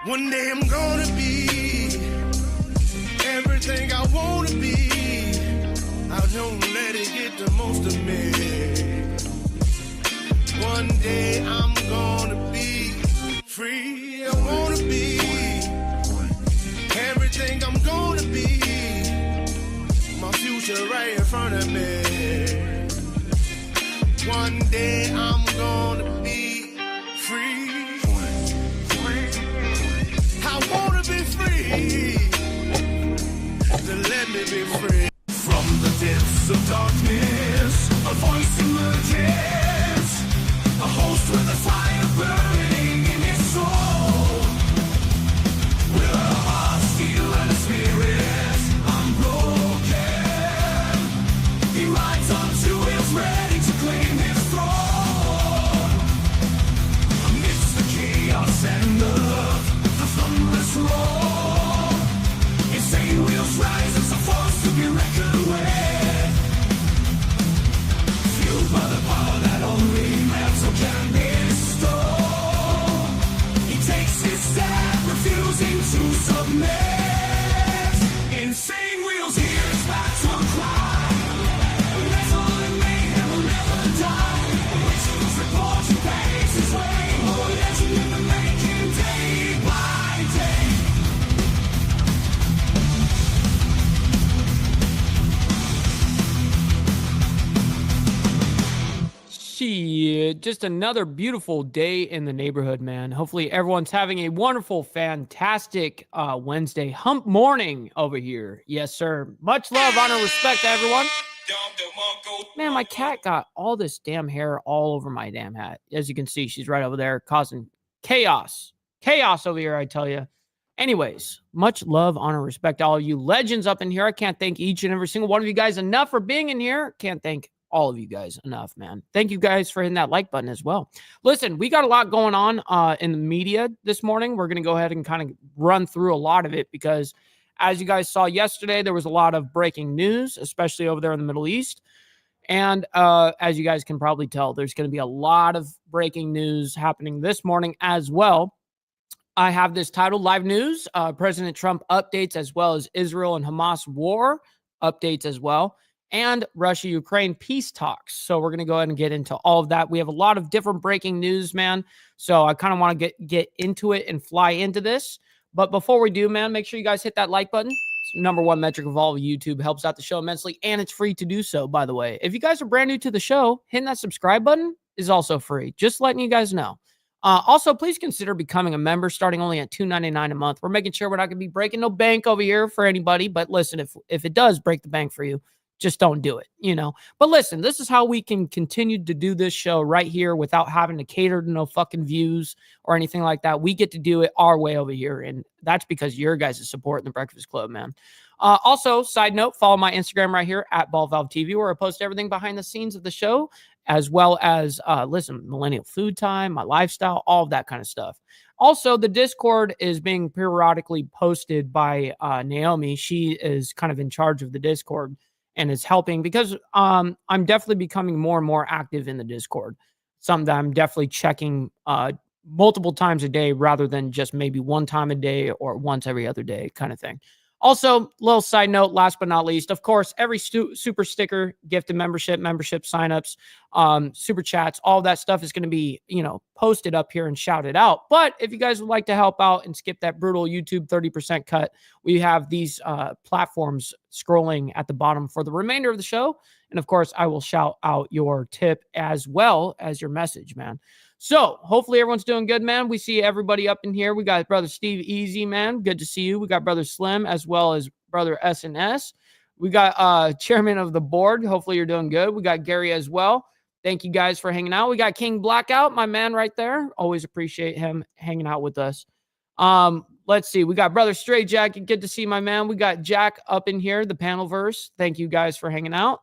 One day I'm gonna be everything I wanna be. I don't let it get the most of me. One day I'm gonna be free. I wanna be everything I'm gonna be. My future right in front of me. One day I'm gonna be free. I wanna be free. To let me be free. From the depths of darkness, a voice emerges. A host with a fire burning in his soul. With a heart steel and a spirit unbroken. He rides on two wheels ready to claim his throne. Amidst the chaos and the thunderous roar, insane wheels rise as a force to be reckoned with. Fueled by the power that only metal can bestow. He takes his stand, refusing to submit. Insane wheels hear his battle cry. Metal and mayhem will never die. Rituals report and pace his way. More legend in the making, day by day. Shit, just another beautiful day in the neighborhood, man. Hopefully everyone's having a wonderful, fantastic Wednesday hump morning over here. Yes, sir. Much love, honor, respect to everyone. Man, my cat got all this damn hair all over my damn hat. As you can see, she's right over there causing chaos. Chaos over here, I tell you. Anyways, much love, honor, respect to all you legends up in here. I can't thank each and every single one of you guys enough for being in here. Can't thank all of you guys enough, man. Thank you guys for hitting that like button as well. Listen, we got a lot going on in the media this morning. We're going to go ahead and kind of run through a lot of it because as you guys saw yesterday, there was a lot of breaking news, especially over there in the Middle East. And as you guys can probably tell, there's going to be a lot of breaking news happening this morning as well. I have this titled Live News, President Trump updates, as well as Israel and Hamas war updates as well, and Russia-Ukraine peace talks. So we're going to go ahead and get into all of that. We have a lot of different breaking news, man. So I kind of want to get into it and fly into this. But before we do, man, make sure you guys hit that like button. It's the number one metric of all of YouTube. Helps out the show immensely, and it's free to do so, by the way. If you guys are brand new to the show, hitting that subscribe button is also free. Just letting you guys know. Also, please consider becoming a member starting only at $2.99 a month. We're making sure we're not going to be breaking no bank over here for anybody. But listen, if it does break the bank for you, just don't do it, you know. But listen, this is how we can continue to do this show right here without having to cater to no fucking views or anything like that. We get to do it our way over here, and that's because of your guys' support in the Breakfast Club, man. Also, side note, follow my Instagram right here at BallValveTV, where I post everything behind the scenes of the show, as well as, listen, Millennial Food Time, my lifestyle, all of that kind of stuff. Also, the Discord is being periodically posted by Naomi. She is kind of in charge of the Discord and is helping because I'm definitely becoming more and more active in the Discord. Something that I'm definitely checking multiple times a day rather than just maybe one time a day or once every other day kind of thing. Also, little side note, last but not least, of course, every super sticker, gifted membership signups, super chats, all that stuff is going to be, you know, posted up here and shouted out. But if you guys would like to help out and skip that brutal YouTube 30% cut, we have these platforms scrolling at the bottom for the remainder of the show. And of course, I will shout out your tip as well as your message, man. So hopefully everyone's doing good, man. We see everybody up in here. We got brother Steve Easy, man. Good to see you. We got brother Slim as well as brother S&S. We got chairman of the board. Hopefully you're doing good. We got Gary as well. Thank you guys for hanging out. We got King Blackout, my man right there. Always appreciate him hanging out with us. Let's see. We got brother Stray Jacket. Good to see my man. We got Jack up in here, the panel verse. Thank you guys for hanging out.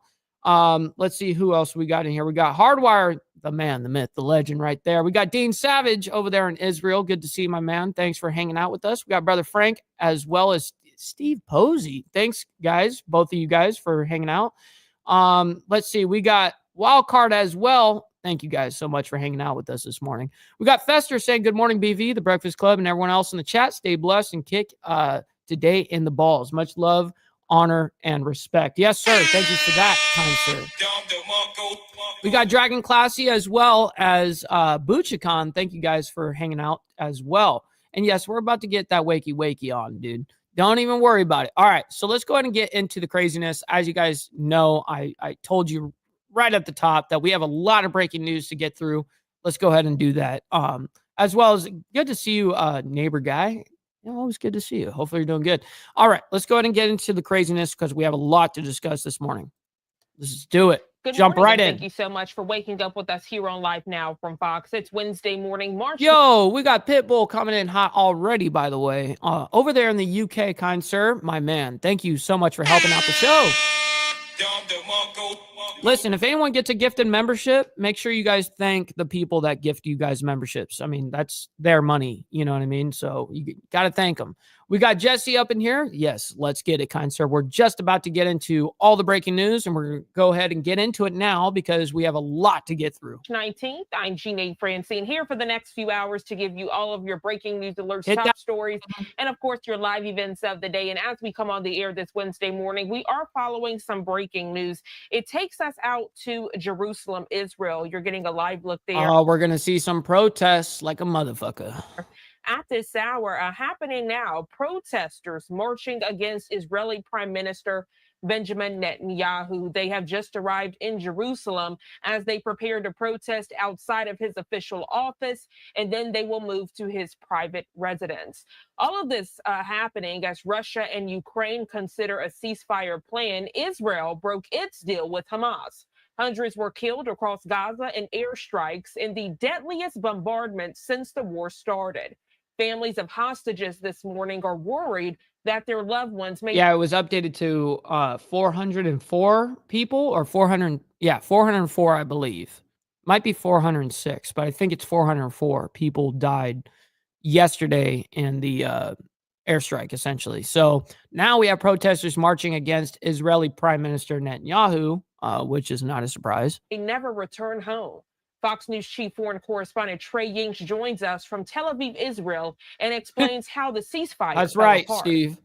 Let's see who else we got in here. We got Hardwire, the man, the myth, the legend right there. We got Dean Savage over there in Israel. Good to see my man. Thanks for hanging out with us. We got brother Frank as well as Steve Posey. Thanks, guys, both of you guys for hanging out. Let's see. We got Wildcard as well. Thank you guys so much for hanging out with us this morning. We got Fester saying good morning, BV, the Breakfast Club, and everyone else in the chat. Stay blessed and kick today in the balls. Much love, honor, and respect. Yes, sir. Thank you for that, kind sir. We got Dragon Classy as well as Buchicon. Thank you guys for hanging out as well. And yes, we're about to get that wakey on, dude. Don't even worry about it. All right, so let's go ahead and get into the craziness. As you guys know, I told you right at the top that we have a lot of breaking news to get through. Let's go ahead and do that. As well as good to see you, neighbor guy. Always good to see you. Hopefully you're doing good. All right, let's go ahead and get into the craziness because we have a lot to discuss this morning. Let's do it. Jump right in. Thank you so much for waking up with us here on Live Now from Fox. It's Wednesday morning, March. Yo, we got Pitbull coming in hot already, by the way. Over there in the UK, kind sir, my man. Thank you so much for helping out the show. Listen, if anyone gets a gifted membership, make sure you guys thank the people that gift you guys memberships. I mean, that's their money. You know what I mean? So you got to thank them. We got Jesse up in here. Yes, let's get it, kind sir. We're just about to get into all the breaking news, and we're going to go ahead and get into it now because we have a lot to get through. 19th, I'm Jeanette Francine here for the next few hours to give you all of your breaking news alerts, top stories, and of course, your live events of the day. And as we come on the air this Wednesday morning, we are following some breaking news. It takes us out to Jerusalem, Israel. You're getting a live look there. Oh, we're going to see some protests like a motherfucker. At this hour, happening now, protesters marching against Israeli Prime Minister Benjamin Netanyahu. They have just arrived in Jerusalem as they prepare to protest outside of his official office, and then they will move to his private residence. All of this happening as Russia and Ukraine consider a ceasefire plan. Israel broke its deal with Hamas. Hundreds were killed across Gaza in airstrikes in the deadliest bombardment since the war started. Families of hostages this morning are worried that their loved ones may... Yeah, it was updated to 404 people or 400. Yeah, 404, I believe. Might be 406, but I think it's 404 people died yesterday in the airstrike, essentially. So now we have protesters marching against Israeli Prime Minister Netanyahu, which is not a surprise. They never return home. Fox News chief foreign correspondent Trey Yingst joins us from Tel Aviv, Israel, and explains how the ceasefire That's right, apart. Steve.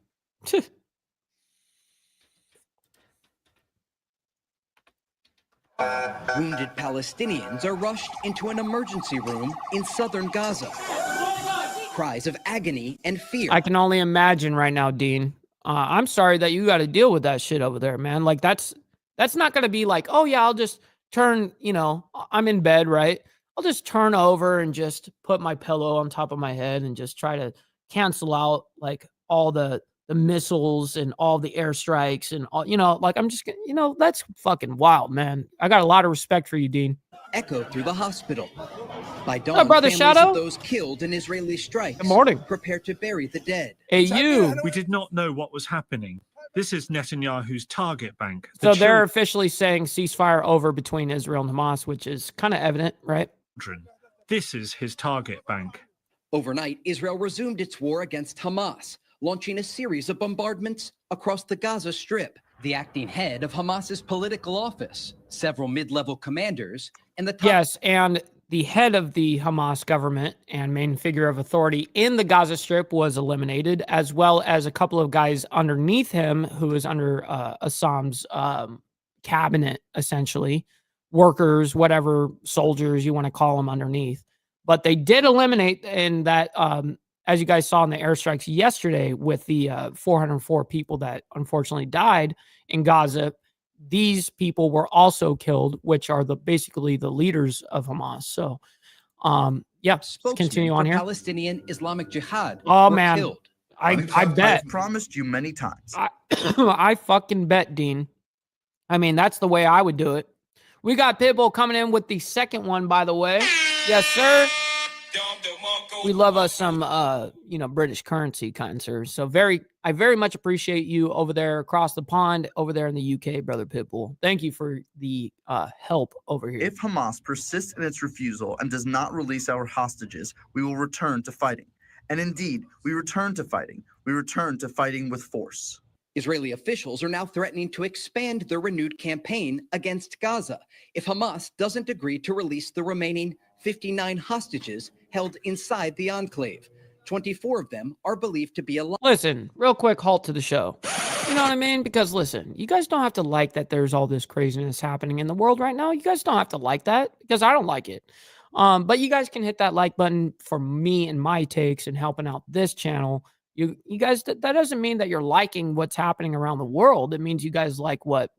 Wounded Palestinians are rushed into an emergency room in southern Gaza. Cries of agony and fear. I can only imagine right now, Dean. I'm sorry that you got to deal with that shit over there, man. Like, that's not going to be like, oh, yeah, I'll just turn, I'm in bed, right? I'll just turn over and just put my pillow on top of my head and just try to cancel out like all the missiles and all the airstrikes and all, like I'm just, that's fucking wild, man. I got a lot of respect for you, Dean. Echoed through the hospital. By dawn, brother families Shadow? of those killed in Israeli strikes. Good morning. Prepare to bury the dead. Hey, you. We did not know what was happening. This is Netanyahu's target bank. So they're officially saying ceasefire over between Israel and Hamas, which is kind of evident, right? This is his target bank. Overnight, Israel resumed its war against Hamas, launching a series of bombardments across the Gaza Strip. The acting head of Hamas's political office, several mid-level commanders, and the top... Yes, and the head of the Hamas government and main figure of authority in the Gaza Strip was eliminated, as well as a couple of guys underneath him who is under Assam's cabinet, essentially. Workers, whatever, soldiers you want to call them underneath. But they did eliminate in that, as you guys saw in the airstrikes yesterday with the 404 people that unfortunately died in Gaza. These people were also killed, which are basically the leaders of Hamas. So, yeah, continue on here. Palestinian Islamic Jihad. Oh, man. Killed. I bet. I've promised you many times. I fucking bet, Dean. I mean, that's the way I would do it. We got Pitbull coming in with the second one, by the way. Yes, sir. We love us some, British currency, kind sir. So I very much appreciate you over there across the pond, over there in the UK, brother Pitbull. Thank you for the help over here. If Hamas persists in its refusal and does not release our hostages, we will return to fighting. And indeed, we return to fighting. We return to fighting with force. Israeli officials are now threatening to expand their renewed campaign against Gaza if Hamas doesn't agree to release the remaining 59 hostages held inside the enclave. 24 of them are believed to be alive. Listen, real quick halt to the show. You know what I mean? Because listen, you guys don't have to like that there's all this craziness happening in the world right now. You guys don't have to like that because I don't like it. But you guys can hit that like button for me and my takes and helping out this channel. You guys, that doesn't mean that you're liking what's happening around the world. It means you guys like what,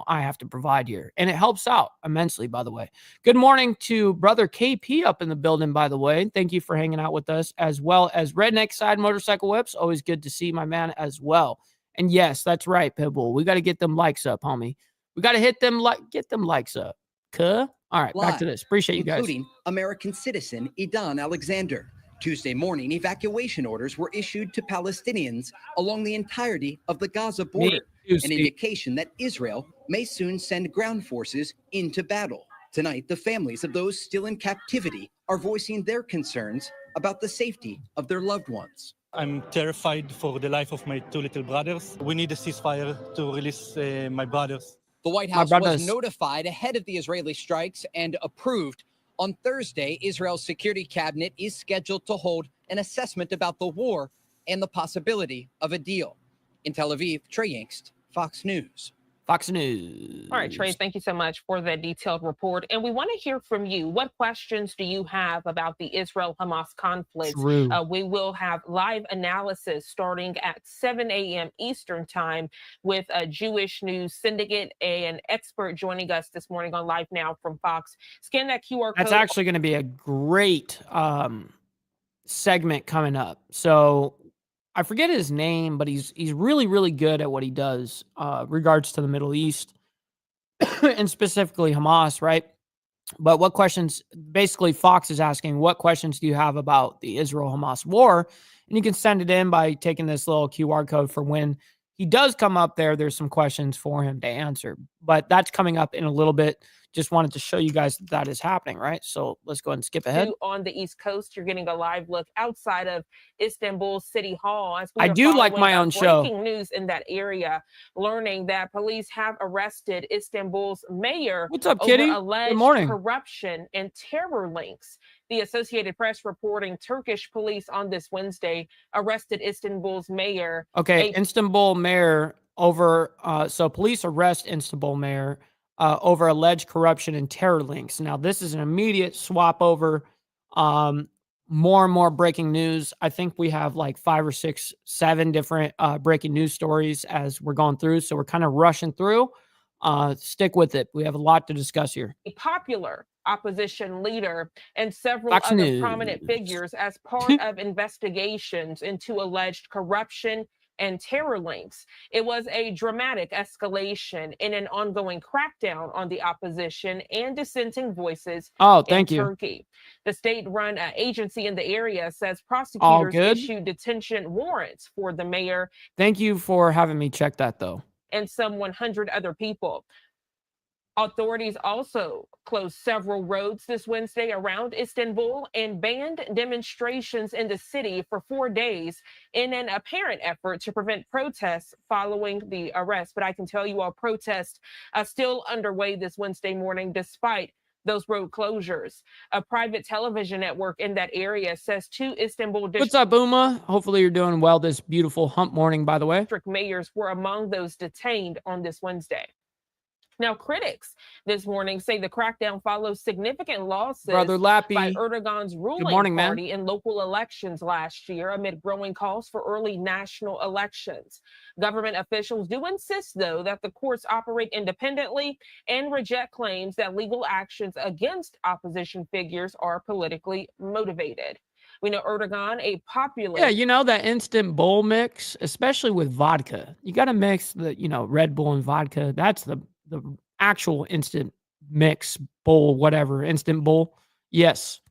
I have to provide here. And it helps out immensely, by the way. Good morning to brother KP up in the building, by the way. Thank you for hanging out with us, as well as Redneck Side Motorcycle Whips. Always good to see my man as well. And yes, that's right, Pitbull. We got to get them likes up, homie. We got to get them likes up. All right, back to this. Appreciate you guys. Including American citizen Idan Alexander. Tuesday morning, evacuation orders were issued to Palestinians along the entirety of the Gaza border, an indication that Israel may soon send ground forces into battle. Tonight, the families of those still in captivity are voicing their concerns about the safety of their loved ones. I'm terrified for the life of my two little brothers. We need a ceasefire to release my brothers. The White House was notified ahead of the Israeli strikes and approved. On Thursday, Israel's security cabinet is scheduled to hold an assessment about the war and the possibility of a deal. In Tel Aviv, Trey Yingst, Fox News. Fox News. All right, Trey, thank you so much for that detailed report. And we want to hear from you. What questions do you have about the Israel-Hamas conflict? We will have live analysis starting at 7 a.m. Eastern time with a Jewish News Syndicate, an expert joining us this morning on Live Now from Fox. Scan that QR code. That's actually going to be a great segment coming up. So I forget his name, but he's really, really good at what he does regards to the Middle East and specifically Hamas, right? But what questions, basically Fox is asking, what questions do you have about the Israel-Hamas war? And you can send it in by taking this little QR code for when he does come up there. There's some questions for him to answer, but that's coming up in a little bit. Just wanted to show you guys that is happening, right? So let's go ahead and skip ahead. On the East Coast, you're getting a live look outside of Istanbul City Hall. As I do like my own show. Breaking news in that area, learning that police have arrested Istanbul's mayor. What's up, Kitty? Alleged Good morning. Corruption and terror links. The Associated Press reporting Turkish police on this Wednesday arrested Istanbul's mayor. Okay, Istanbul mayor over. So police arrest Istanbul mayor over alleged corruption and terror links. Now, this is an immediate swap over. More and more breaking news. I think we have like 5 or 6, 7 different breaking news stories as we're going through. So we're kind of rushing through. Stick with it. We have a lot to discuss here. A popular opposition leader and several other prominent figures as part of investigations into alleged corruption and terror links. It was a dramatic escalation in an ongoing crackdown on the opposition and dissenting voices in Turkey. The state-run agency in the area says prosecutors issued detention warrants for the mayor. Thank you for having me check that, though. And some 100 other people. Authorities also closed several roads this Wednesday around Istanbul and banned demonstrations in the city for 4 days in an apparent effort to prevent protests following the arrest. But I can tell you all protests are still underway this Wednesday morning despite those road closures. A private television network in that area says 2 Istanbul What's up, Uma? Hopefully you're doing well this beautiful hump morning, by the way. District mayors were among those detained on this Wednesday. Now, critics this morning say the crackdown follows significant losses by Erdogan's ruling party in local elections last year amid growing calls for early national elections. Government officials do insist, though, that the courts operate independently and reject claims that legal actions against opposition figures are politically motivated. We know Erdogan, a popular... Yeah, you know, that instant bowl mix, especially with vodka. You got to mix the, Red Bull and vodka. That's the actual instant mix bowl, whatever, instant bowl. Yes.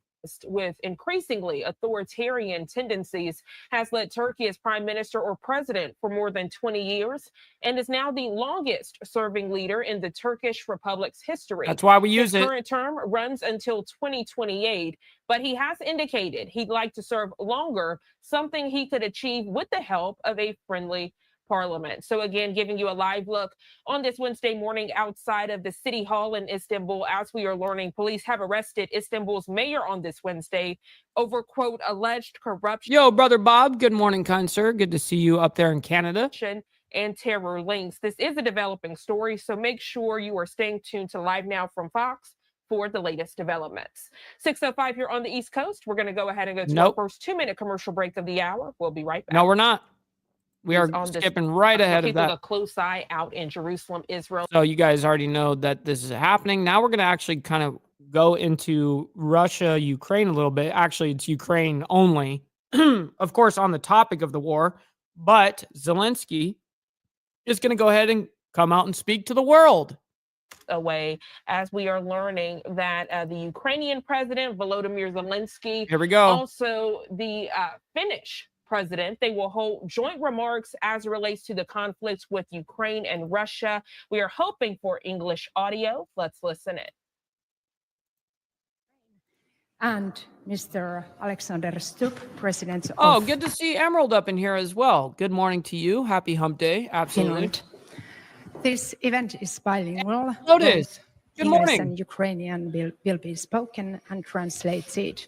With increasingly authoritarian tendencies, has led Turkey as prime minister or president for more than 20 years and is now the longest serving leader in the Turkish Republic's history. That's why we use it. His current term runs until 2028, but he has indicated he'd like to serve longer, something he could achieve with the help of a friendly parliament. So again, giving you a live look on this Wednesday morning outside of the city hall in Istanbul. As we are learning, police have arrested Istanbul's mayor on this Wednesday over, quote, alleged corruption. Yo, brother Bob, good morning, kind sir. Good to see you up there in Canada. And terror links. This is a developing story, so make sure you are staying tuned to Live Now from Fox for the latest developments. 6:05 here on the East Coast. We're going to go ahead and go to our first 2-minute commercial break of the hour. We'll be right back. No, we're not. We are skipping right ahead of that. Keeping a close eye out in Jerusalem, Israel. So you guys already know that this is happening. Now we're going to actually kind of go into Russia, Ukraine a little bit. Actually, it's Ukraine only, of course, on the topic of the war. But Zelensky is going to go ahead and come out and speak to the world. Away, as we are learning that the Ukrainian president, Volodymyr Zelensky, here we go. Also the Finnish president, they will hold joint remarks as it relates to the conflicts with Ukraine and Russia. We are hoping for English audio. Let's listen in. And Mr. Alexander Stubb, president of... Oh, good to see Emerald up in here as well. Good morning to you. Happy hump day. Absolutely. Finland. This event is bilingual. Notice. Good English morning. and Ukrainian will be spoken and translated.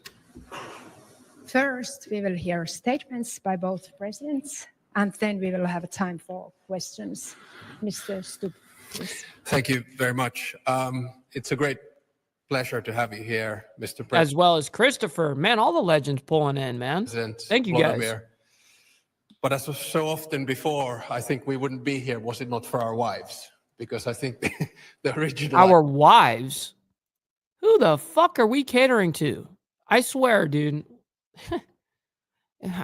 First, we will hear statements by both presidents, and then we will have time for questions. Mr. Stubb, please. Thank you very much. It's a great pleasure to have you here, Mr. President. As well as Christopher. Man, all the legends pulling in, man. Thank you, guys. But as so often before, I think we wouldn't be here was it not for our wives. Because I think the original... Our wives? Who the fuck are we catering to? I swear, dude.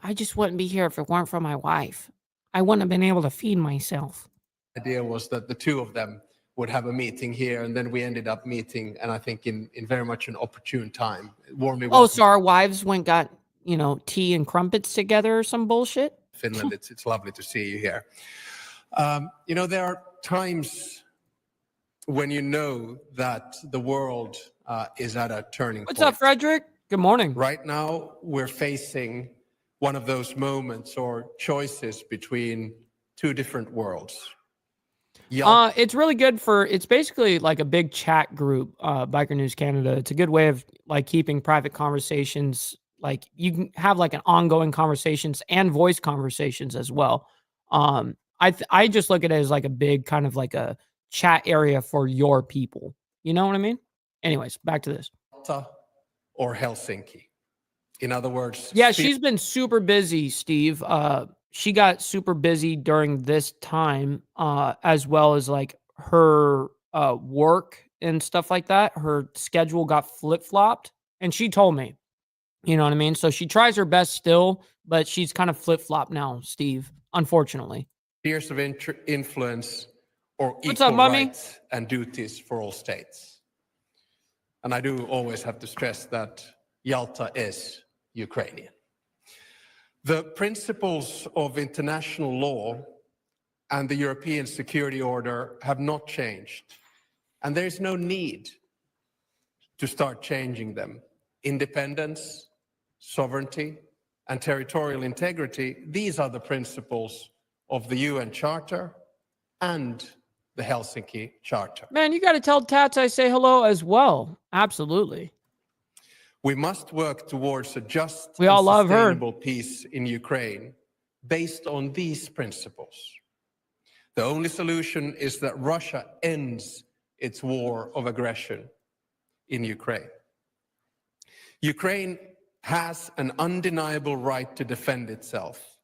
I just wouldn't be here if it weren't for my wife. I wouldn't have been able to feed myself. The idea was that the two of them would have a meeting here, and then we ended up meeting, and I think in very much an opportune time. Warmly welcome. Oh, so our wives went got, tea and crumpets together or some bullshit? Finland, it's lovely to see you here. There are times when you know that the world is at a turning point. What's up, Frederick? Good morning. Right now, we're facing one of those moments or choices between two different worlds. It's really good it's basically like a big chat group, Biker News Canada. It's a good way of like keeping private conversations. Like you can have like an ongoing conversations and voice conversations as well. I just look at it as like a big kind of like a chat area for your people. You know what I mean? Anyways, back to this. Or Helsinki. In other words... Yeah, she's been super busy, Steve. She got super busy during this time, as well as like her work and stuff like that. Her schedule got flip-flopped, and she told me, you know what I mean? So she tries her best still, but she's kind of flip-flopped now, Steve, unfortunately. Spheres of influence or What's equal up, mommy? rights and duties for all states. And I do always have to stress that Yalta is Ukrainian. The principles of international law and the European security order have not changed. And there is no need to start changing them. Independence, sovereignty, and territorial integrity, these are the principles of the UN Charter and the Helsinki Charter. Man, you got to tell Tats I say hello as well. Absolutely. We must work towards a just and sustainable peace in Ukraine based on these principles. The only solution is that Russia ends its war of aggression in Ukraine. Ukraine has an undeniable right to defend itself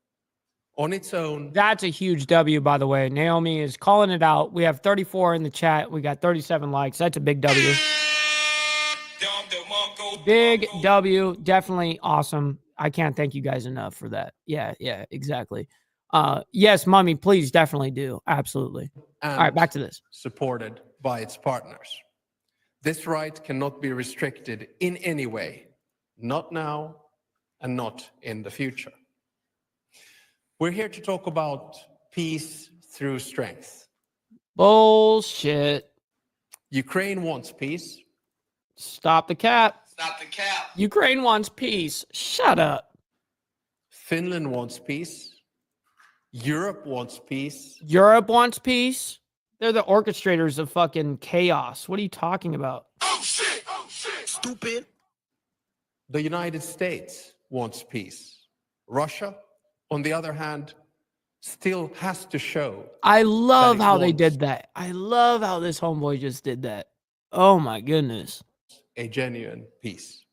on its own. That's a huge W, by the way. Naomi is calling it out. We have 34 in the chat. We got 37 likes. That's a big W. Big W. Definitely awesome. I can't thank you guys enough for that. Yeah, exactly. Yes, mommy, please definitely do. Absolutely. All right, back to this. Supported by its partners. This right cannot be restricted in any way, not now and not in the future. We're here to talk about peace through strength. Bullshit. Ukraine wants peace. Stop the cap. Stop the cap. Ukraine wants peace. Shut up. Finland wants peace. Europe wants peace. Europe wants peace. They're the orchestrators of fucking chaos. What are you talking about? Oh shit! Oh shit! Stupid. The United States wants peace. Russia, on the other hand, still has to show. I love it how they wants did that. I love how this homeboy just did that. Oh my goodness. a genuine peace.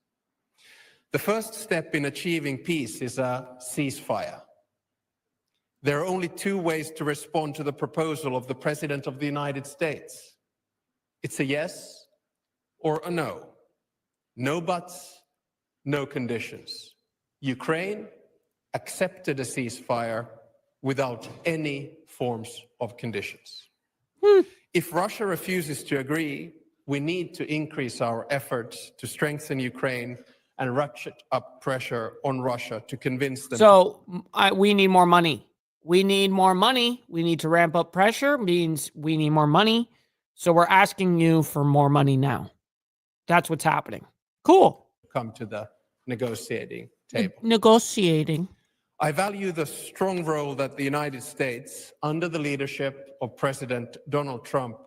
The first step in achieving peace is a ceasefire. There are only two ways to respond to the proposal of the President of the United States. It's a yes or a no. No buts, no conditions. Ukraine accepted a ceasefire without any forms of conditions. If Russia refuses to agree, we need to increase our efforts to strengthen Ukraine and ratchet up pressure on Russia to convince them. So we need more money. We need more money. We need to ramp up pressure, means we need more money. So we're asking you for more money now. That's what's happening. Cool. Come to the negotiating table. Negotiating. I value the strong role that the United States, under the leadership of President Donald Trump,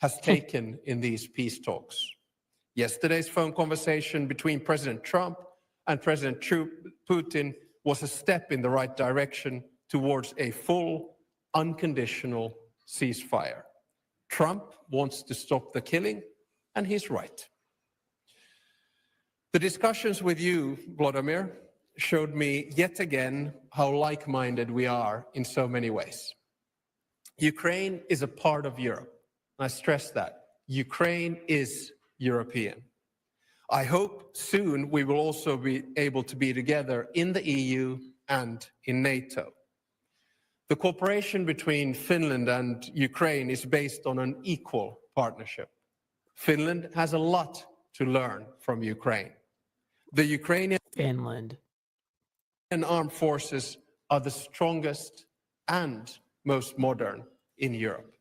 has taken in these peace talks. Yesterday's phone conversation between President Trump and President Putin was a step in the right direction towards a full, unconditional ceasefire. Trump wants to stop the killing, and he's right. The discussions with you, Vladimir, showed me yet again how like-minded we are in so many ways. Ukraine is a part of Europe. I stress that. Ukraine is European. I hope soon we will also be able to be together in the EU and in NATO. The cooperation between Finland and Ukraine is based on an equal partnership. Finland has a lot to learn from Ukraine. The Ukrainian armed forces are the strongest and most modern in Europe.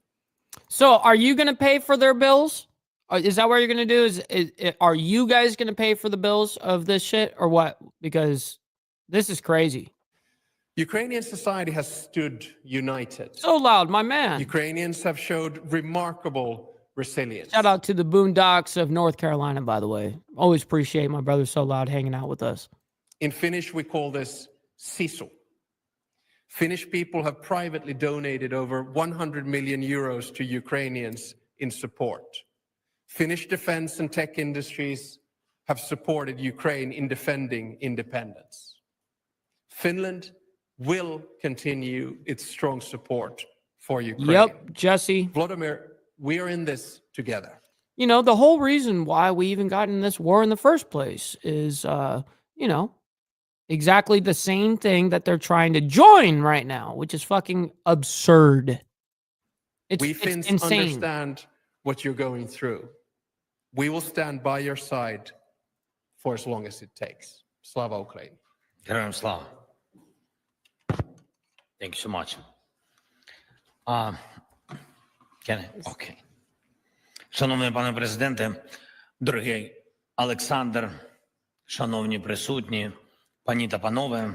So are you going to pay for their bills? Is that what you're going to do? Are you guys going to pay for the bills of this shit or what? Because this is crazy. Ukrainian society has stood united. So loud, my man. Ukrainians have showed remarkable resilience. Shout out to the boondocks of North Carolina, by the way. Always appreciate my brother So Loud hanging out with us. In Finnish, we call this sisu. Finnish people have privately donated over 100 million euros to Ukrainians in support. Finnish defense and tech industries have supported Ukraine in defending independence. Finland will continue its strong support for Ukraine. Yep, Jesse. Vladimir, we are in this together. You know, the whole reason why we even got in this war in the first place is, you know, exactly the same thing that they're trying to join right now, which is fucking absurd. We It's Finns insane. understand what you're going through. We will stand by your side for as long as it takes. Slava Ukraini. Героям слава. Thank you so much. Okay. Шановний пане президенте, дорогий Олександр, шановні присутні, пані та панове,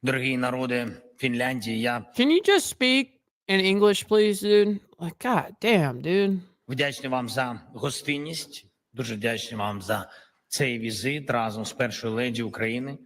дорогі народи Фінляндії, я Can you just speak in English, please, dude? Like, god damn, dude. вдячний вам за гостинність, дуже вдячний вам за цей візит разом з першою леді України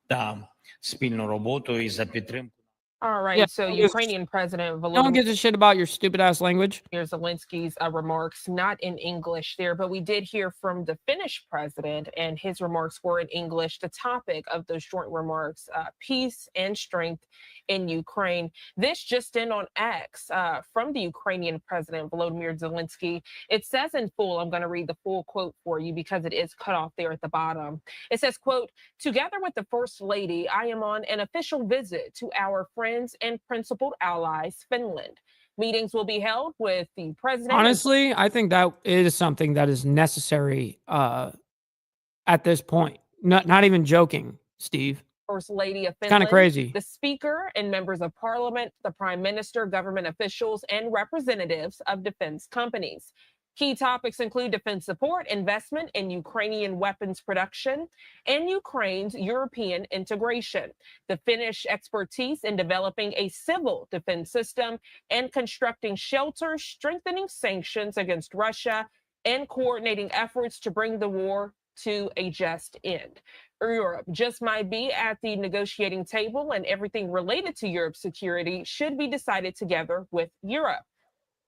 та спільну роботу і за підтримку. All right, Yeah, so Ukrainian President No one Volodymyr gives a shit about your stupid ass language. Zelensky's remarks, not in English there, but we did hear from the Finnish president, and his remarks were in English. The topic of those joint remarks, peace and strength in Ukraine. This just in on X from the Ukrainian president, Volodymyr Zelensky. It says in full, I'm going to read the full quote for you because it is cut off there at the bottom. It says, quote, "Together with the First Lady, I am on an official visit to our friends and principled allies, Finland. Meetings will be held with the president." Honestly, I think that is something that is necessary at this point. Not even joking, Steve. First Lady of It's Finland, kind of crazy. the Speaker and members of Parliament, the Prime Minister, government officials, and representatives of defense companies. Key topics include defense support, investment in Ukrainian weapons production, and Ukraine's European integration, the Finnish expertise in developing a civil defense system and constructing shelters, strengthening sanctions against Russia, and coordinating efforts to bring the war to a just end. Europe just might be at the negotiating table, and everything related to Europe's security should be decided together with Europe.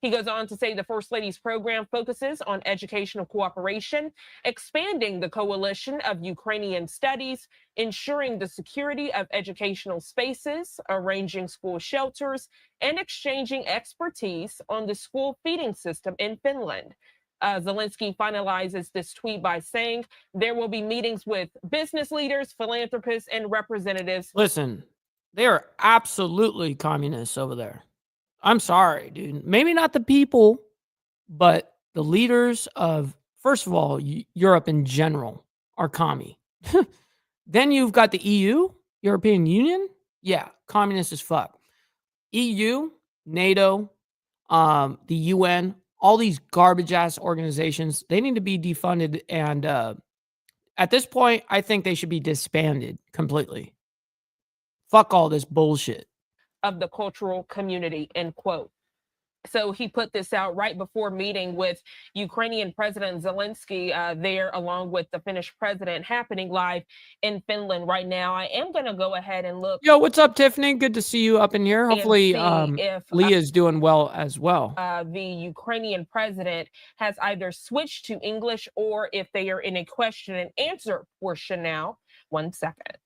He goes on to say the First Lady's program focuses on educational cooperation, expanding the coalition of Ukrainian studies, ensuring the security of educational spaces, arranging school shelters, and exchanging expertise on the school feeding system in Finland. Zelensky finalizes this tweet by saying there will be meetings with business leaders, philanthropists, and representatives. Listen, they are absolutely communists over there. I'm sorry, dude. Maybe not the people, but the leaders of, first of all, Europe in general are commie. Then you've got the EU, European Union. Yeah, communist as fuck. EU, NATO, the UN, all these garbage ass organizations, they need to be defunded. And at this point, I think they should be disbanded completely. Fuck all this bullshit. Of the cultural community, end quote. So he put this out right before meeting with Ukrainian President Zelensky there, along with the Finnish president, happening live in Finland right now. I am going to go ahead and look. Yo, what's up, Tiffany? Good to see you up in here. Hopefully, if Leah's doing well as well. The Ukrainian president has either switched to English or if they are in a question and answer portion now. 1 second.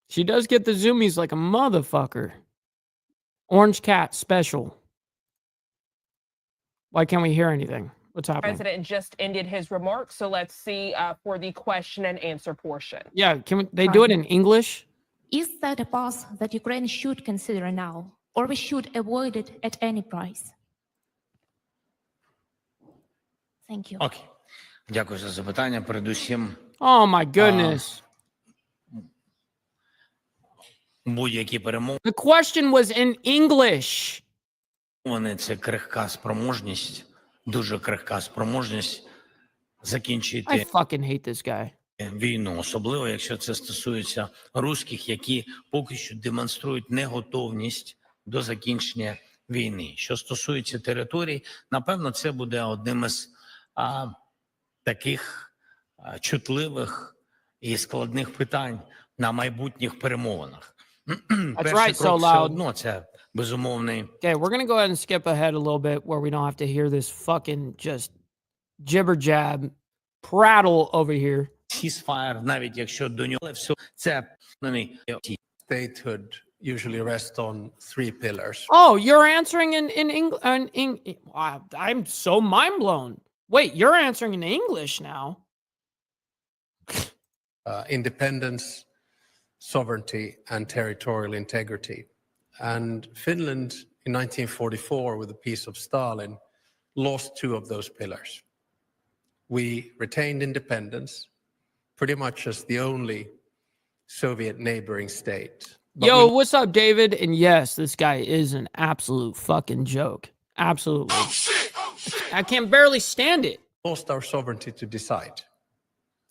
She does get the zoomies like a motherfucker. Orange Cat special. Why can't we hear anything? What's The happening? president just ended his remarks, so let's see for the question and answer portion. Yeah, can they do it in English? Is that a path that Ukraine should consider now, or we should avoid it at any price? Thank you. Окей. Дякую за запитання. Передусім, Oh my goodness. будь-які перемовини The question was in English. – це крихка спроможність, дуже крихка спроможність I закінчити fucking hate this guy. війну, особливо якщо це стосується руських, які поки що демонструють неготовність до закінчення війни. Що стосується територій, напевно, це буде одним із таких чутливих і складних питань на майбутніх перемовинах. That's right, so все loud. одно це безумовний. Okay, we're going to go ahead and skip ahead a little bit where we don't have to hear this fucking just jibber jab prattle over here. Ceasefire, навіть якщо до нього все це Statehood usually rests on 3 pillars. Oh, you're answering in English. Wow, I'm so mind blown. Wait, you're answering in English now. Independence, sovereignty, and territorial integrity. And Finland in 1944, with the peace of Stalin, lost 2 of those pillars. We retained independence, pretty much as the only Soviet neighboring state. But Yo, what's up, David? And yes, this guy is an absolute fucking joke. Absolutely. I can barely stand it. Lost our sovereignty to decide.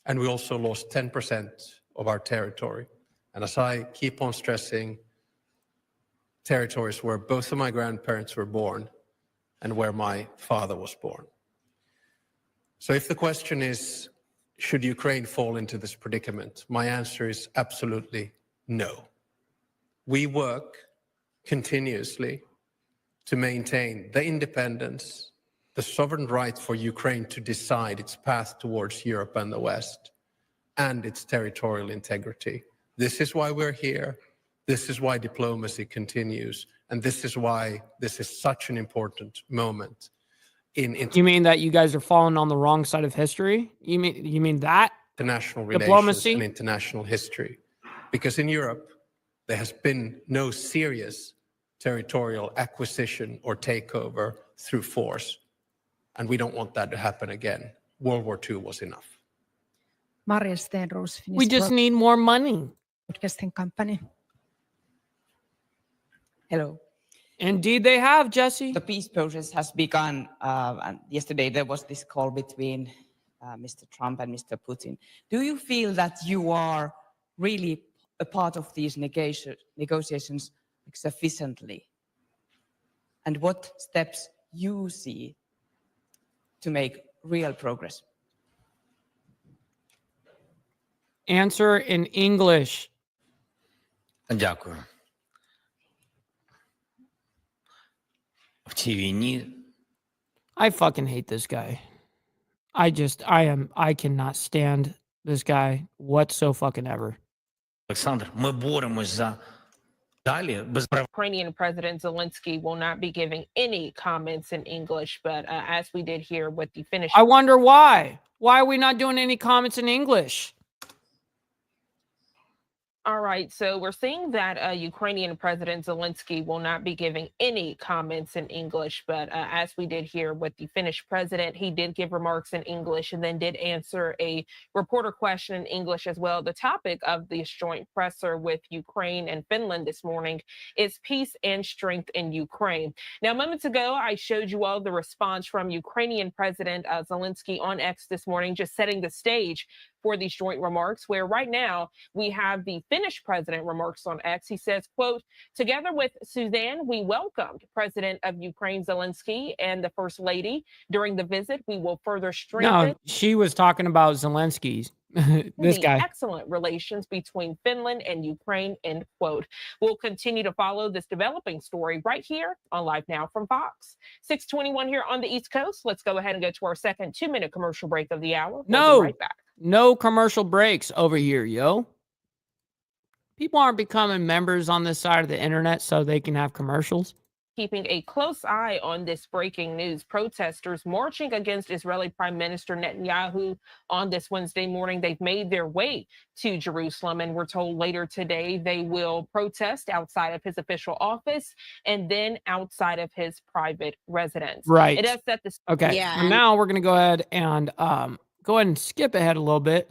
And we also lost 10% of our territory. And as I keep on stressing, territories where both of my grandparents were born and where my father was born. So if the question is, should Ukraine fall into this predicament? My answer is absolutely no. We work continuously to maintain the independence, the sovereign right for Ukraine to decide its path towards Europe and the West, and its territorial integrity. This is why we're here. This is why diplomacy continues. And this is why this is such an important moment. You mean that you guys are falling on the wrong side of history? You mean that? International relations Diplomacy? and international history. Because in Europe, there has been no serious territorial acquisition or takeover through force. And we don't want that to happen again. World War II was enough. Maria Stenros, We just need more money. Broadcasting Company. Hello. Indeed, they have, Jesse. The peace process has begun. And yesterday, there was this call between Mr. Trump and Mr. Putin. Do you feel that you are really a part of these negotiations sufficiently? And what steps you see to make real progress? Answer in English. Дякую. В цій війні I fucking hate this guy. I cannot stand this guy whatsoever. Олександр, ми боремось за далі без прав. Ukrainian President Zelensky will not be giving any comments in English, but as we did here with the Finnish. I wonder why. Why are we not doing any comments in English? All right, so we're seeing that Ukrainian President Zelensky will not be giving any comments in English, but as we did here with the Finnish president, he did give remarks in English and then did answer a reporter question in English as well. The topic of this joint presser with Ukraine and Finland this morning is peace and strength in Ukraine. Now, moments ago, I showed you all the response from Ukrainian President Zelensky on X this morning, just setting the stage for these joint remarks, where right now we have the Finnish president remarks on X. He says, quote, together with Suzanne, we welcomed President of Ukraine Zelensky and the First Lady during the visit. We will further strengthen. No, she was talking about Zelensky's. This guy. Excellent relations between Finland and Ukraine, end quote. We'll continue to follow this developing story right here on Live Now from Fox. 6:21 here on the East Coast. Let's go ahead and go to our second 2-minute commercial break of the hour. We'll be right back. No commercial breaks over here, yo. People aren't becoming members on this side of the internet so they can have commercials. Keeping a close eye on this breaking news. Protesters marching against Israeli Prime Minister Netanyahu on this Wednesday morning. They've made their way to Jerusalem, and we're told later today they will protest outside of his official office and then outside of his private residence. Right. It does set the Okay. Yeah. And now we're going to go ahead and skip ahead a little bit.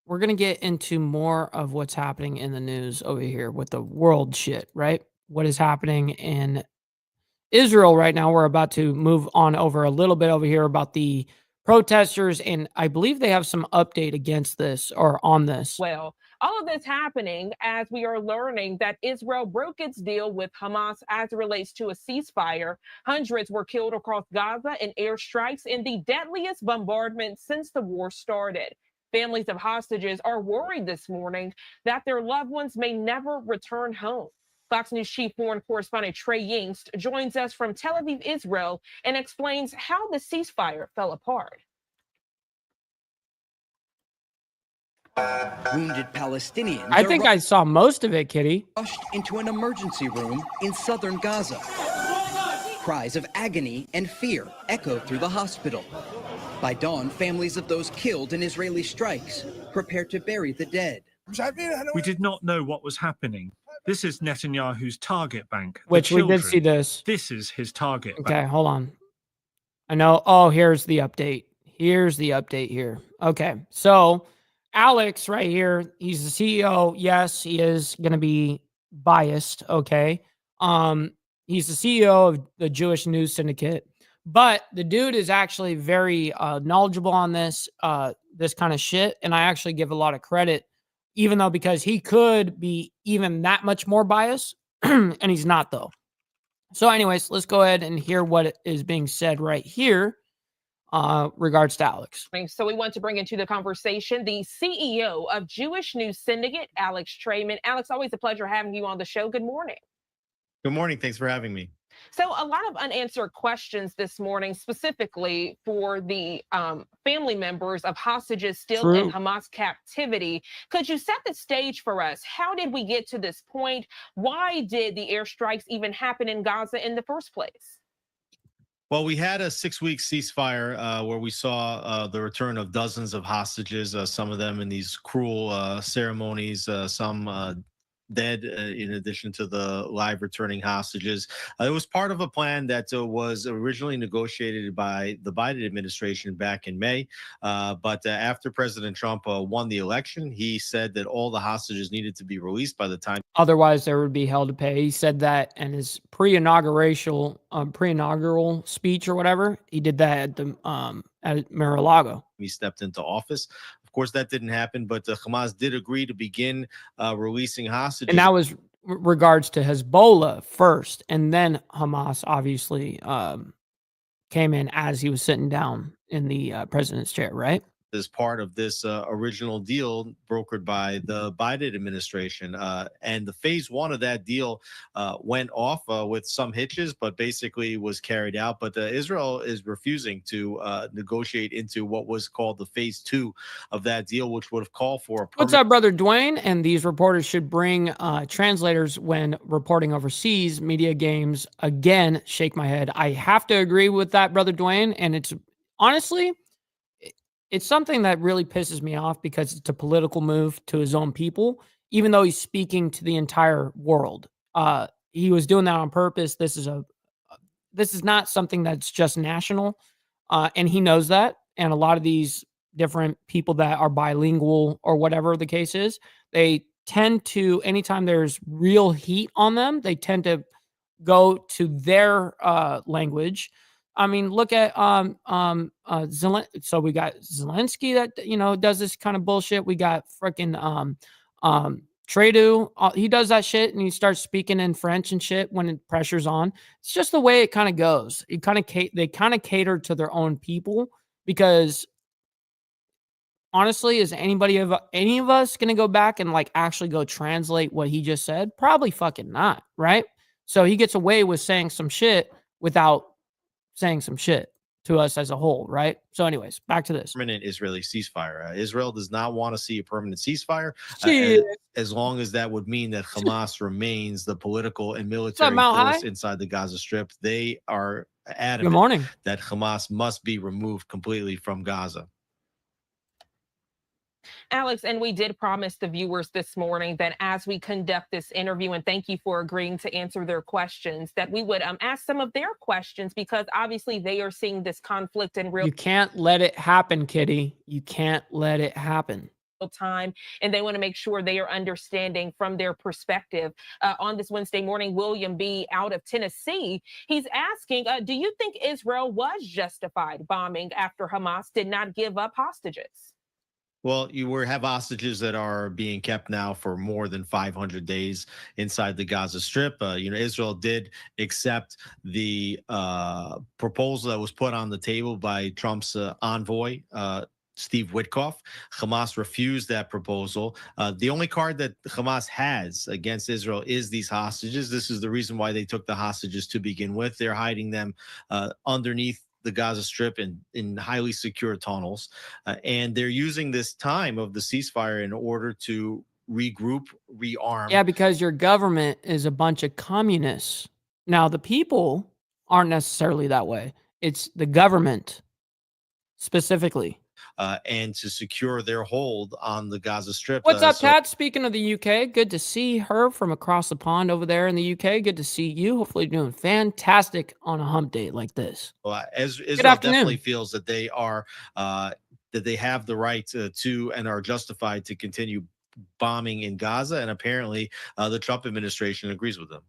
We're going to get into more of what's happening in the news over here with the world shit, right? What is happening in Israel right now. We're about to move on over a little bit over here about the protesters, and I believe they have some update against this or on this. Well, all of this happening as we are learning that Israel broke its deal with Hamas as it relates to a ceasefire. Hundreds were killed across Gaza in airstrikes in the deadliest bombardment since the war started. Families of hostages are worried this morning that their loved ones may never return home. Fox News Chief Foreign Correspondent Trey Yingst joins us from Tel Aviv, Israel, and explains how the ceasefire fell apart. Wounded Palestinians I think I saw most of it, Kitty. Rushed into an emergency room in southern Gaza. Cries of agony and fear echoed through the hospital. By dawn, families of those killed in Israeli strikes prepared to bury the dead. We did not know what was happening. This is Netanyahu's target bank. Which we did see this. This is his target bank. Okay, hold on. I know. Oh, here's the update. Here's the update here. Okay, so Alex right here, he's the CEO. Yes, he is going to be biased, okay? He's the CEO of the Jewish News Syndicate. But the dude is actually very knowledgeable on this kind of shit, and I actually give a lot of credit, even though because he could be even that much more biased, and he's not though. So anyways, let's go ahead and hear what is being said right here regards to Alex. So we want to bring into the conversation the CEO of Jewish News Syndicate, Alex Trayman. Alex, always a pleasure having you on the show. Good morning. Good morning. Thanks for having me. So a lot of unanswered questions this morning, specifically for the family members of hostages still in Hamas captivity. Could you set the stage for us? How did we get to this point? Why did the airstrikes even happen in Gaza in the first place? Well, we had a 6-week ceasefire where we saw the return of dozens of hostages, some of them in these cruel ceremonies, some dead, in addition to the live returning hostages. It was part of a plan that was originally negotiated by the Biden administration back in May. But after President Trump won the election, he said that all the hostages needed to be released by the time. Otherwise, there would be hell to pay. He said that in his pre-inaugural speech or whatever. He did that at the at Mar-a-Lago. He stepped into office. Of course, that didn't happen, but Hamas did agree to begin releasing hostages. And that was regards to Hezbollah first, and then Hamas obviously came in as he was sitting down in the president's chair, right? As part of this original deal brokered by the Biden administration. And the phase one of that deal went off with some hitches, but basically was carried out. But Israel is refusing to negotiate into what was called the phase two of that deal, which would have called for a What's up, brother Dwayne? And these reporters should bring translators when reporting overseas media games. Again, shake my head. I have to agree with that, brother Dwayne. And it's honestly, it's something that really pisses me off because it's a political move to his own people, even though he's speaking to the entire world. He was doing that on purpose. This is not something that's just national, and he knows that. And a lot of these different people that are bilingual or whatever the case is, they tend to, anytime there's real heat on them, they tend to go to their language. I mean, look at Zelensky. So we got Zelensky that does this kind of bullshit. We got freaking Trudeau. He does that shit and he starts speaking in French and shit when pressure's on. It's just the way it kind of goes. They kind of cater to their own people because honestly, is any of us gonna go back and like actually go translate what he just said? Probably fucking not, right? So he gets away with saying some shit without saying some shit to us as a whole, right? So anyways, back to this. Permanent Israeli ceasefire. Israel does not want to see a permanent ceasefire as long as that would mean that Hamas remains the political and military force inside the Gaza Strip. They are adamant that Hamas must be removed completely from Gaza. Alex, and we did promise the viewers this morning that as we conduct this interview, and thank you for agreeing to answer their questions, that we would ask some of their questions because obviously they are seeing this conflict in real. You can't let it happen, Kitty. You can't let it happen. Time, and they want to make sure they are understanding from their perspective. On this Wednesday morning, William B. out of Tennessee, he's asking, do you think Israel was justified bombing after Hamas did not give up hostages? Well, you have hostages that are being kept now for more than 500 days inside the Gaza Strip. Israel did accept the proposal that was put on the table by Trump's envoy, Steve Witkoff. Hamas refused that proposal. The only card that Hamas has against Israel is these hostages. This is the reason why they took the hostages to begin with. They're hiding them underneath the Gaza Strip in highly secure tunnels. And they're using this time of the ceasefire in order to regroup, rearm. Yeah, because your government is a bunch of communists. Now, the people aren't necessarily that way. It's the government specifically. And to secure their hold on the Gaza Strip. What's up, Pat? Speaking of the UK, good to see her from across the pond over there in the UK. Good to see you. Hopefully you're doing fantastic on a hump day like this. Well, Israel definitely feels that they are that they have the right to and are justified to continue bombing in Gaza. And apparently the Trump administration agrees with them.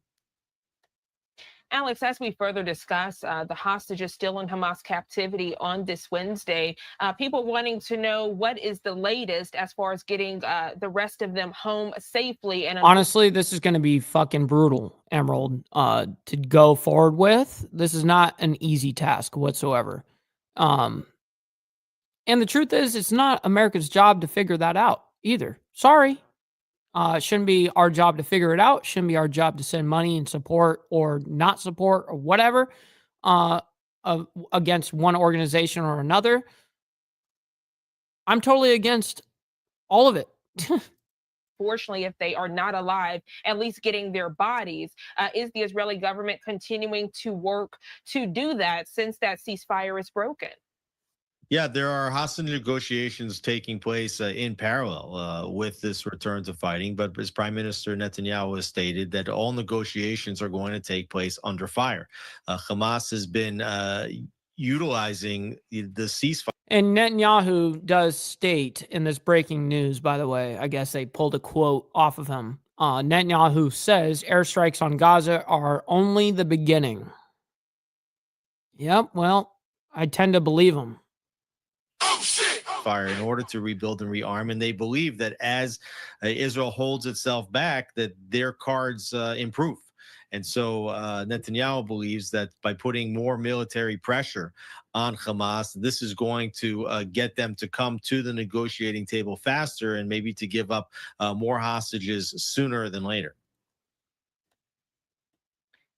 Alex, as we further discuss the hostages still in Hamas captivity on this Wednesday, people wanting to know what is the latest as far as getting the rest of them home safely. And honestly, this is going to be fucking brutal, Emerald, to go forward with. This is not an easy task whatsoever. And the truth is, it's not America's job to figure that out either. Sorry. It shouldn't be our job to figure it out. Shouldn't be our job to send money and support or not support or whatever against one organization or another. I'm totally against all of it. Fortunately, if they are not alive, at least getting their bodies. Is the Israeli government continuing to work to do that since that ceasefire is broken? Yeah, there are hostage negotiations taking place in parallel with this return to fighting. But as Prime Minister Netanyahu has stated, that all negotiations are going to take place under fire. Hamas has been utilizing the ceasefire. And Netanyahu does state in this breaking news, by the way, I guess they pulled a quote off of him. Netanyahu says airstrikes on Gaza are only the beginning. Yep, well, I tend to believe him. Fire in order to rebuild and rearm, and they believe that as Israel holds itself back, that their cards improve. And so Netanyahu believes that by putting more military pressure on Hamas, this is going to get them to come to the negotiating table faster and maybe to give up more hostages sooner than later.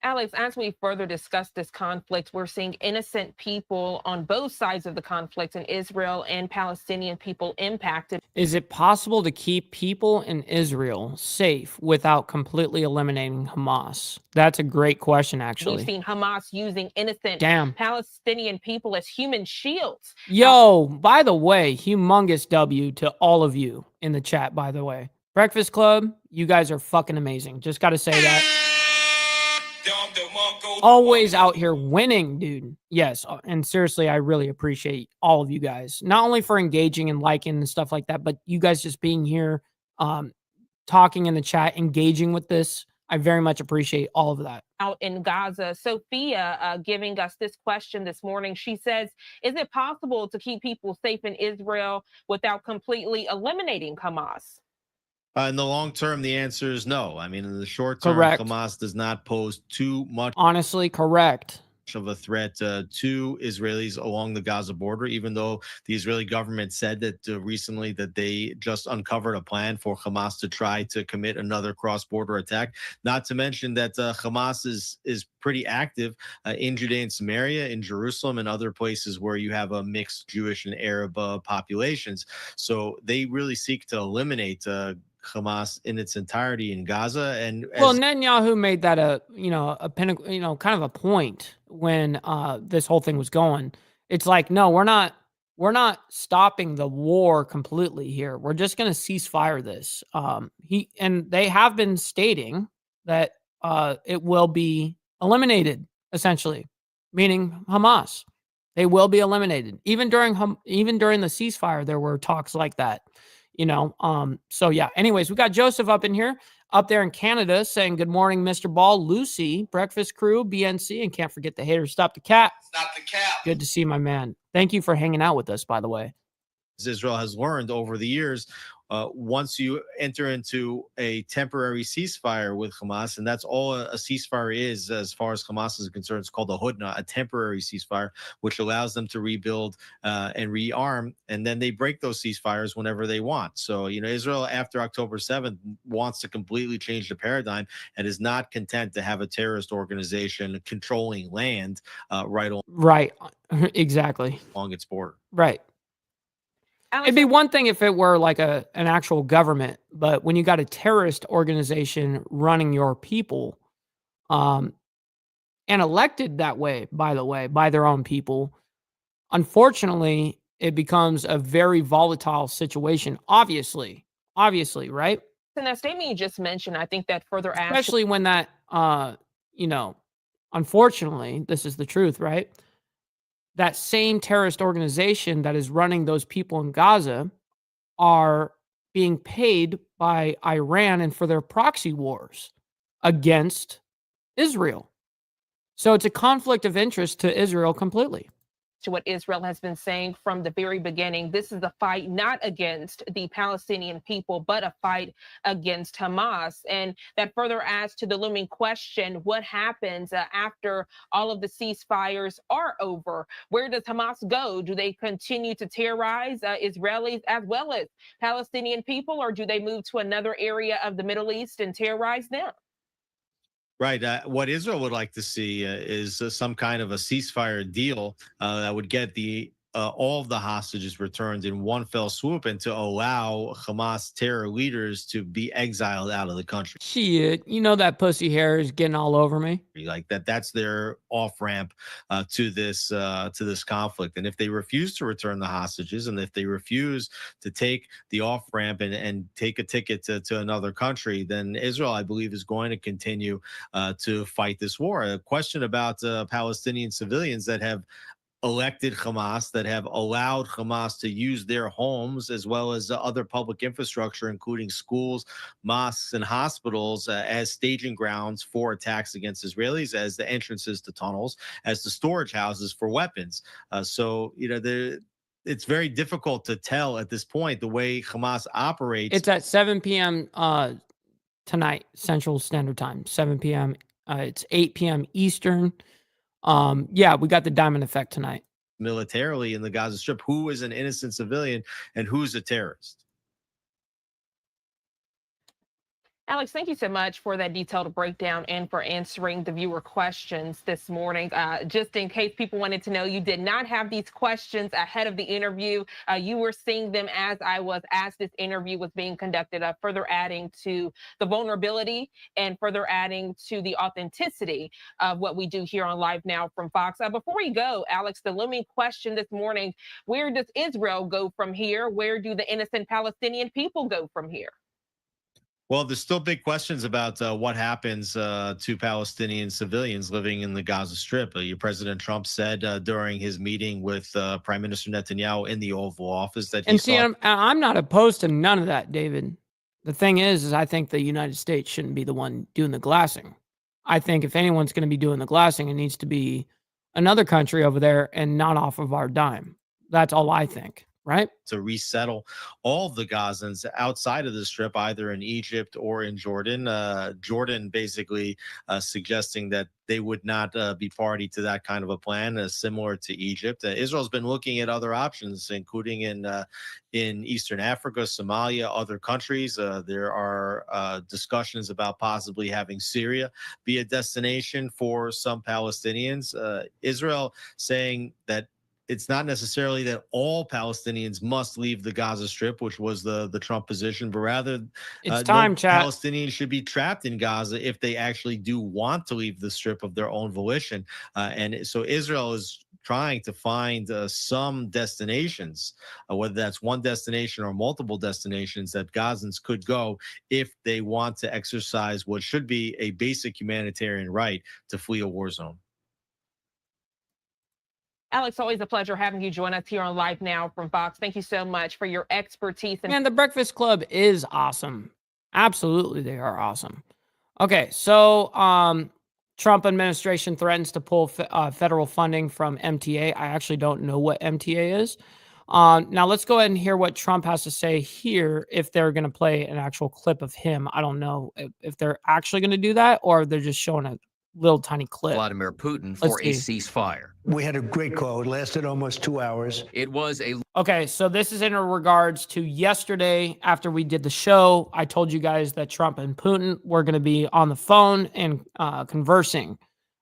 Alex, as we further discuss this conflict, we're seeing innocent people on both sides of the conflict in Israel and Palestinian people impacted. Is it possible to keep people in Israel safe without completely eliminating Hamas? That's a great question, actually. We've seen Hamas using innocent Palestinian people as human shields. Yo, by the way, humongous W to all of you in the chat, by the way. Breakfast Club, you guys are fucking amazing. Just got to say that. Always out here winning, dude. Yes, and seriously, I really appreciate all of you guys. Not only for engaging and liking and stuff like that, but you guys just being here, talking in the chat, engaging with this. I very much appreciate all of that. Out in Gaza, Sophia giving us this question this morning. She says, is it possible to keep people safe in Israel without completely eliminating Hamas? In the long term, the answer is no. I mean, in the short term, Correct. Hamas does not pose too much. Honestly, correct. Of a threat to Israelis along the Gaza border, even though the Israeli government said that recently that they just uncovered a plan for Hamas to try to commit another cross-border attack. Not to mention that Hamas is pretty active in Judea and Samaria, in Jerusalem, and other places where you have a mixed Jewish and Arab populations. So they really seek to eliminate Hamas in its entirety in Gaza. And well, Netanyahu made that a pinnacle, kind of a point when this whole thing was going. It's like, no, we're not stopping the war completely here. We're just going to cease fire this. They have been stating that it will be eliminated, essentially, meaning Hamas. They will be eliminated. Even during the ceasefire, there were talks like that. So yeah, anyways, we got Joseph up there in Canada saying, good morning, Mr. Ball, Lucy, Breakfast Crew, BNC, and can't forget the hater, Stop the Cat. Stop the cat. Good to see my man. Thank you for hanging out with us, by the way. Israel has learned over the years, once you enter into a temporary ceasefire with Hamas, and that's all a ceasefire is as far as Hamas is concerned, it's called a hudna, a temporary ceasefire, which allows them to rebuild and rearm, and then they break those ceasefires whenever they want. So, Israel after October 7th wants to completely change the paradigm and is not content to have a terrorist organization controlling land right, exactly, along its border. Right. It'd be one thing if it were like an actual government, but when you got a terrorist organization running your people, and elected that way, by the way, by their own people, unfortunately, it becomes a very volatile situation. Obviously, right? And that statement you just mentioned, I think that further adds, especially when that, unfortunately, this is the truth, right? That same terrorist organization that is running those people in Gaza are being paid by Iran and for their proxy wars against Israel. So it's a conflict of interest to Israel completely. To what Israel has been saying from the very beginning, this is a fight not against the Palestinian people, but a fight against Hamas. And that further adds to the looming question, what happens after all of the ceasefires are over? Where does Hamas go? Do they continue to terrorize Israelis as well as Palestinian people, or do they move to another area of the Middle East and terrorize them? Right. What Israel would like to see is some kind of a ceasefire deal that would get the all of the hostages returned in one fell swoop and to allow Hamas terror leaders to be exiled out of the country. Shit, you know that pussy hair is getting all over me. Like that's their off ramp to this conflict. And if they refuse to return the hostages, and if they refuse to take the off ramp and take a ticket to another country, then Israel, I believe, is going to continue to fight this war. A question about Palestinian civilians that have elected Hamas, that have allowed Hamas to use their homes as well as other public infrastructure, including schools, mosques, and hospitals as staging grounds for attacks against Israelis, as the entrances to tunnels, as the storage houses for weapons. So, it's very difficult to tell at this point the way Hamas operates. It's at 7 p.m. Tonight, Central Standard Time, 7 p.m. It's 8 p.m. Eastern. Yeah, we got the diamond effect tonight. Militarily in the Gaza Strip, who is an innocent civilian and who's a terrorist? Alex, thank you so much for that detailed breakdown and for answering the viewer questions this morning. Just in case people wanted to know, you did not have these questions ahead of the interview. You were seeing them as this interview was being conducted, further adding to the vulnerability and further adding to the authenticity of what we do here on Live Now from Fox. Before we go, Alex, the looming question this morning, where does Israel go from here? Where do the innocent Palestinian people go from here? Well, there's still big questions about what happens to Palestinian civilians living in the Gaza Strip. Your President Trump said during his meeting with Prime Minister Netanyahu in the Oval Office that I'm not opposed to none of that, David. The thing is I think the United States shouldn't be the one doing the glassing. I think if anyone's going to be doing the glassing, it needs to be another country over there and not off of our dime. That's all I think. Right? To resettle all of the Gazans outside of the Strip, either in Egypt or in Jordan. Jordan basically suggesting that they would not be party to that kind of a plan, similar to Egypt. Israel's been looking at other options, including in Eastern Africa, Somalia, other countries. There are discussions about possibly having Syria be a destination for some Palestinians. Israel saying that it's not necessarily that all Palestinians must leave the Gaza Strip, which was the Trump position, but rather Palestinians should be trapped in Gaza if they actually do want to leave the Strip of their own volition. And so Israel is trying to find some destinations, whether that's one destination or multiple destinations that Gazans could go if they want to exercise what should be a basic humanitarian right to flee a war zone. Alex, always a pleasure having you join us here on Live Now from Fox. Thank you so much for your expertise. Man, the Breakfast Club is awesome. Absolutely, they are awesome. Okay, so Trump administration threatens to pull federal funding from MTA. I actually don't know what MTA is. Now, let's go ahead and hear what Trump has to say here if they're going to play an actual clip of him. I don't know if they're actually going to do that or they're just showing a little tiny clip. Vladimir Putin for a ceasefire. We had a great call. It lasted almost 2 hours. It was a... Okay, so this is in regards to yesterday after we did the show. I told you guys that Trump and Putin were going to be on the phone and conversing.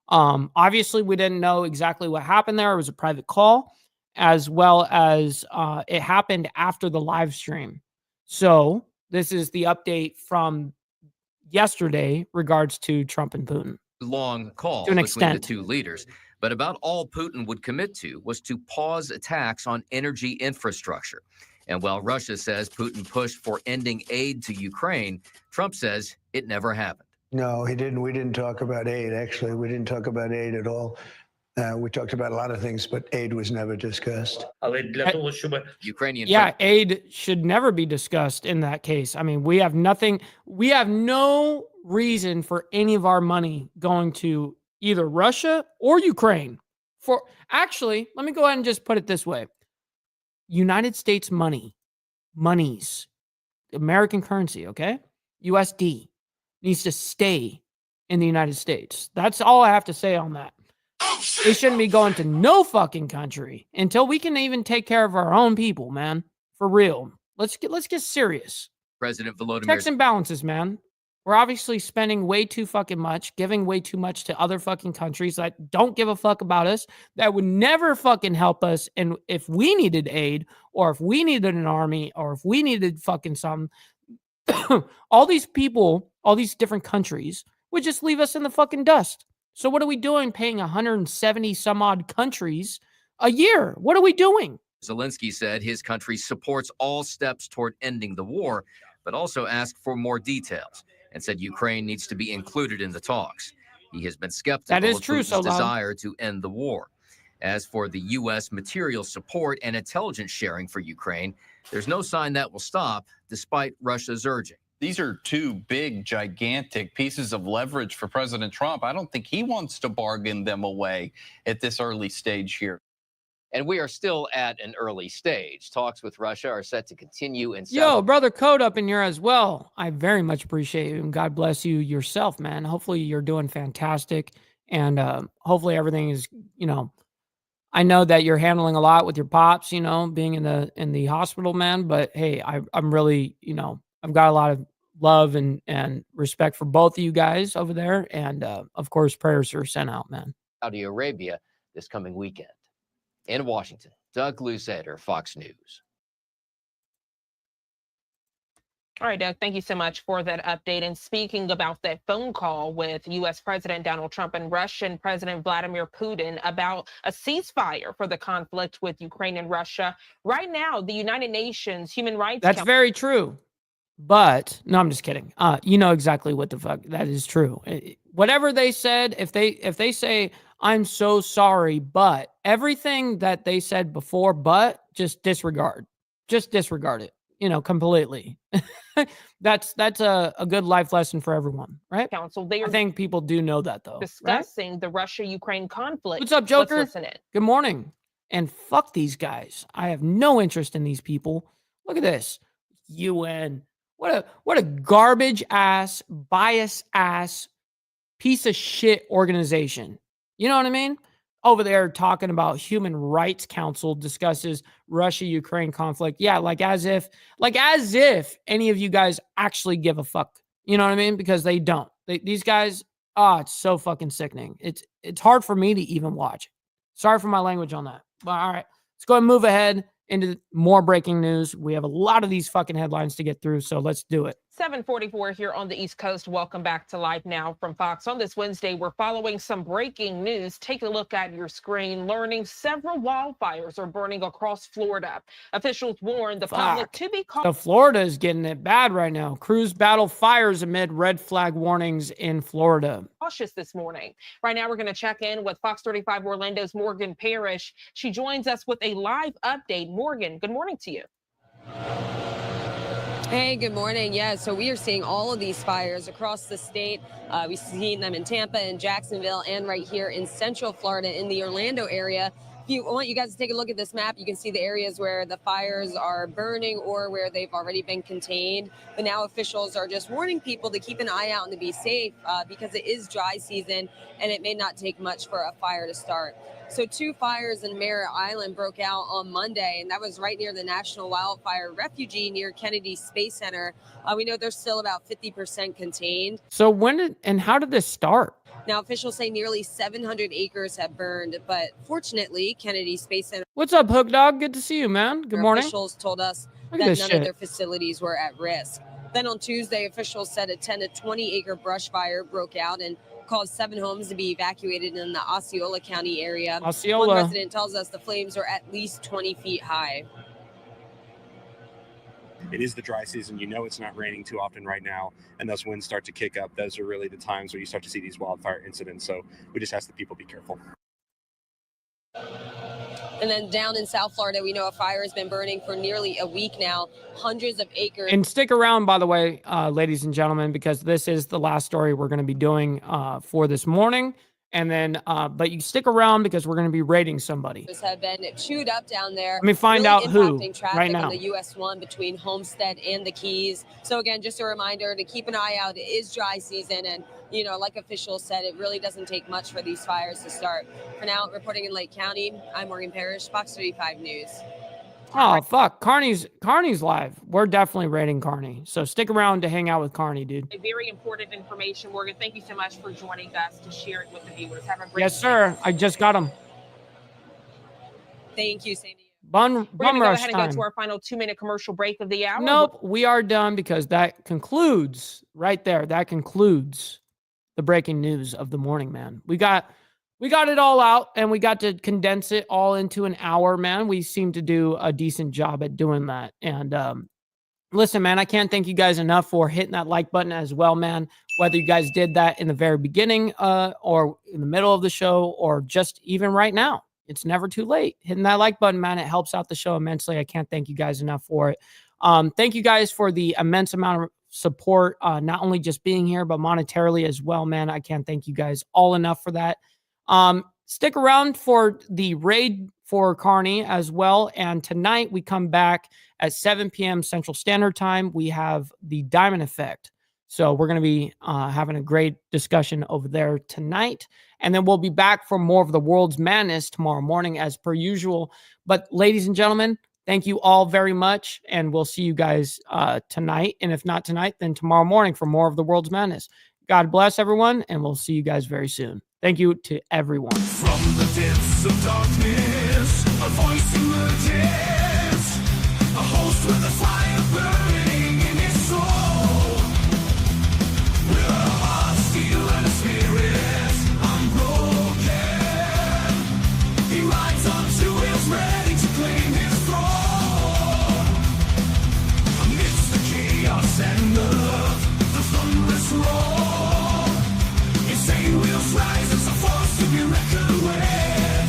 Obviously, we didn't know exactly what happened there. It was a private call, as well as it happened after the live stream. So this is the update from yesterday regards to Trump and Putin. Long call to an between extent. the two leaders. But about all Putin would commit to was to pause attacks on energy infrastructure. And while Russia says Putin pushed for ending aid to Ukraine, Trump says it never happened. No, he didn't. We didn't talk about aid, actually. We didn't talk about aid at all. We talked about a lot of things, but aid was never discussed. Ukrainian aid should never be discussed in that case. I mean, we have no reason for any of our money going to either Russia or Ukraine. Let me go ahead and just put it this way. United States monies, American currency, okay? USD needs to stay in the United States. That's all I have to say on that. It shouldn't be going to no fucking country until we can even take care of our own people, man. For real. Let's get serious. President Volodymyr Checks and balances, man. We're obviously spending way too fucking much, giving way too much to other fucking countries that don't give a fuck about us, that would never fucking help us. And if we needed aid, or if we needed an army, or if we needed fucking something, all these people, all these different countries would just leave us in the fucking dust. So what are we doing paying 170 some odd countries a year? What are we doing? Zelensky said his country supports all steps toward ending the war, but also asked for more details and said Ukraine needs to be included in the talks. He has been skeptical of Putin's desire to end the war. As for the U.S. material support and intelligence sharing for Ukraine, there's no sign that will stop, despite Russia's urging. These are two big, gigantic pieces of leverage for President Trump. I don't think he wants to bargain them away at this early stage here. And we are still at an early stage. Talks with Russia are set to continue in Yo, brother Code up in here as well. I very much appreciate you, and God bless you yourself, man. Hopefully you're doing fantastic, and hopefully everything is, I know that you're handling a lot with your pops, being in the hospital, man. But hey, I'm really, I've got a lot of love and respect for both of you guys over there, and of course prayers are sent out, man. Saudi Arabia this coming weekend. In Washington, Doug Luzader, Fox News. All right, Doug, thank you so much for that update. And speaking about that phone call with U.S. President Donald Trump and Russian President Vladimir Putin about a ceasefire for the conflict with Ukraine and Russia, right now, the United Nations Human Rights That's very true. But no, I'm just kidding. You know exactly what the fuck that is true. Whatever they said, if they say, I'm so sorry, but everything that they said before, but just disregard it, completely. That's a good life lesson for everyone, right? Council, I think people do know that though. Discussing the Russia-Ukraine conflict. What's up, Joker? Let's listen in. Good morning. And fuck these guys. I have no interest in these people. Look at this. UN. What a garbage ass, bias ass, piece of shit organization. You know what I mean? Over there talking about Human Rights Council discusses Russia-Ukraine conflict. Yeah, like as if any of you guys actually give a fuck. You know what I mean? Because they don't. These guys, it's so fucking sickening. It's hard for me to even watch. Sorry for my language on that. But all right, let's go ahead and move ahead into more breaking news. We have a lot of these fucking headlines to get through, so let's do it. 7:44 here on the East Coast. Welcome back to Live Now from Fox. On this Wednesday, we're following some breaking news. Take a look at your screen, learning several wildfires are burning across Florida. Officials warn the public to be So Florida is getting it bad right now. Crews battle fires amid red flag warnings in Florida. Cautious this morning. Right now, we're going to check in with Fox 35 Orlando's Morgan Parrish. She joins us with a live update. Morgan, good morning to you. Hey, good morning. Yeah, so we are seeing all of these fires across the state. We've seen them in Tampa and Jacksonville and right here in Central Florida in the Orlando area. If I want you guys to take a look at this map, you can see the areas where the fires are burning or where they've already been contained. But now officials are just warning people to keep an eye out and to be safe because it is dry season and it may not take much for a fire to start. So 2 fires in Merritt Island broke out on Monday, and that was right near the National Wildfire Refuge near Kennedy Space Center. We know they're still about 50% contained. So how did this start? Now, officials say nearly 700 acres have burned, but fortunately, Kennedy Space Center. What's up, Hook Dog? Good to see you, man. Good morning. Officials told us Look that at this none shit. of their facilities were at risk. Then on Tuesday, officials said a 10 to 20 acre brush fire broke out and caused 7 homes to be evacuated in the Osceola County area. Osceola. One resident tells us the flames are at least 20 feet high. It is the dry season. You know it's not raining too often right now, and those winds start to kick up. Those are really the times where you start to see these wildfire incidents. So we just ask the people be careful. And then down in South Florida, we know a fire has been burning for nearly a week now. Hundreds of acres. And stick around, by the way, ladies and gentlemen, because this is the last story we're going to be doing for this morning. And then, but you stick around because we're going to be rating somebody. Have been chewed up down there. Let me find out who impacting traffic right now. On the US 1 between Homestead and the Keys. So again, just a reminder to keep an eye out. It is dry season, and like officials said, it really doesn't take much for these fires to start. For now, reporting in Lake County, I'm Morgan Parrish, Fox 35 News. Oh, fuck. Carney's live. We're definitely rating Carney. So stick around to hang out with Carney, dude. Very important information, Morgan. Thank you so much for joining us to share it with the viewers. Have a great Yes, sir. I just got him. Thank you, same to you. Bum We're going to go rush ahead and time. go to our final 2-minute commercial break of the hour. Nope, we are done because that concludes right there. That concludes the breaking news of the morning, man. We got it all out and we got to condense it all into an hour, man. We seem to do a decent job at doing that. And listen, man, I can't thank you guys enough for hitting that like button as well, man. Whether you guys did that in the very beginning or in the middle of the show or just even right now. It's never too late. Hitting that like button, man, it helps out the show immensely. I can't thank you guys enough for it. Thank you guys for the immense amount of support, not only just being here, but monetarily as well, man. I can't thank you guys all enough for that. Stick around for the raid for Carney as well. And tonight we come back at 7 p.m. Central Standard Time. We have the Diamond Effect. So we're going to be having a great discussion over there tonight. And then we'll be back for more of the World's Madness tomorrow morning as per usual. But ladies and gentlemen, thank you all very much. And we'll see you guys tonight. And if not tonight, then tomorrow morning for more of the World's Madness. God bless everyone. And we'll see you guys very soon. Thank you to everyone. From the depths of darkness, a voice emerges, a host with a fire burning in his soul. With a heart, steel, and a spirit unbroken, he rides on 2 wheels, ready to claim his throne. Amidst the chaos and the thunderous roar, insane wheels rise as a force to be reckoned with.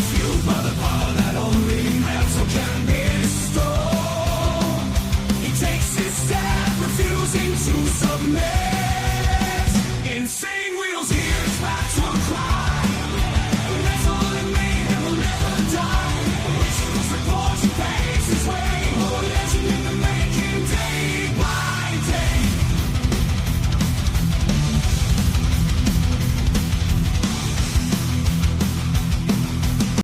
Fueled by the power that only metal can bestow, he takes his stand, refusing to submit.